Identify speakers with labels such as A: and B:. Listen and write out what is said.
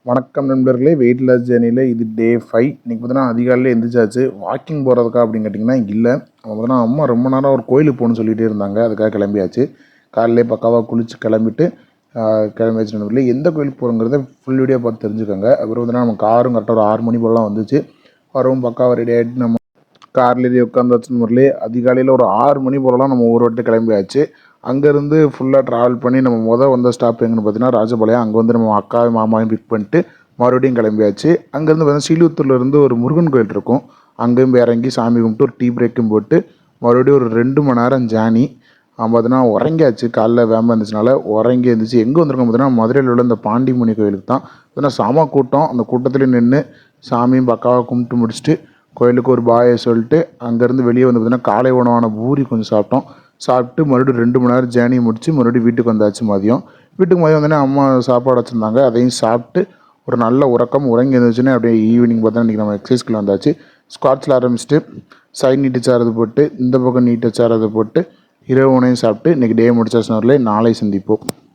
A: வணக்கம் நண்பர்களே, weight loss ஜேர்னியில் இது டே 5. இன்றைக்கி பார்த்தீங்கன்னா அதிகாலையில் எந்திரிச்சாச்சு. வாக்கிங் போகிறதுக்கா அப்படின்னு கேட்டிங்கன்னா இல்லை. பார்த்தீங்கன்னா அம்மா ரொம்ப நேரம் ஒரு கோயிலுக்கு போகணும்னு சொல்லிகிட்டே இருந்தாங்க. அதுக்காக கிளம்பியாச்சு. காலையிலே பக்காவாக குளித்து கிளம்பிட்டு கிளம்பியாச்சு நண்பர்களே. எந்த கோயிலுக்கு போகிறோங்கிறத ஃபுல் வீடியோ பார்த்து தெரிஞ்சுக்கோங்க. அப்புறம் பார்த்தீங்கன்னா நம்ம காரும் கரெக்டாக ஒரு 6 மணி போலலாம் வந்துச்சு. வரவும் பக்காவாக ரெடி ஆகிட்டு நம்ம காரில் ஏறி உட்காந்தாச்சு நண்பர்களே. அதிகாலையில் ஒரு 6 மணி போலலாம் நம்ம ஊரை விட்டு கிளம்பியாச்சு. அங்கேருந்து ஃபுல்லாக ட்ராவல் பண்ணி நம்ம வந்த ஸ்டாப் எங்கன்னு பார்த்தீங்கன்னா ராஜபாளையம். அங்கே வந்து நம்ம அக்காவும் மாமாவையும் பிக் பண்ணிட்டு மறுபடியும் கிளம்பியாச்சு. அங்கேருந்து பார்த்தீங்கன்னா ஸ்ரீவில்லிபுத்தூர்லேருந்து ஒரு முருகன் கோயில் இருக்கும். அங்கேயும் இறங்கி சாமி கும்பிட்டு ஒரு டீ பிரேக்கும் போட்டு மறுபடியும் ஒரு 2 மணி நேரம் ஜேர்னி. பார்த்தீங்கன்னா உறங்கியாச்சு. காலைல வேம்ப இருந்துச்சுனால உறங்கி இருந்துச்சு. எங்கே வந்திருக்கோம் பார்த்தீங்கன்னா மதுரையில் உள்ள இந்த பாண்டிமுனி கோயிலுக்கு தான். பார்த்தீங்கன்னா செம கூட்டம். அந்த கூட்டத்தில் நின்று சாமியும் பக்காவாக கும்பிட்டு முடிச்சுட்டு கோயிலுக்கு ஒரு பாயை சொல்லிட்டு அங்கேருந்து வெளியே வந்து பார்த்தீங்கன்னா காலை உணவான பூரி கொஞ்சம் சாப்பிட்டோம். சாப்பிட்டு மறுபடியும் 2 மணி நேரம் ஜேர்னி முடித்து மறுபடியும் வீட்டுக்கு வந்தாச்சு. வீட்டுக்கு மதியம் வந்தோடனே அம்மா சாப்பாடு வச்சுருந்தாங்க. அதையும் சாப்பிட்டு ஒரு நல்ல உறங்கி இருந்துச்சுன்னா அப்படியே ஈவினிங் பார்த்தா இன்றைக்கி நம்ம எக்ஸசைஸ்க்குள்ள வந்தாச்சு. ஸ்குவாட்ஸில் ஆரம்பிச்சுட்டு சைட் நீட்டு சாரது போட்டு இந்த பக்கம் நீட்டு சாரது போட்டு இரவு உணவையும் சாப்பிட்டு இன்றைக்கி டே முடிச்சாச்சுனாலே நாளை சந்திப்போம்.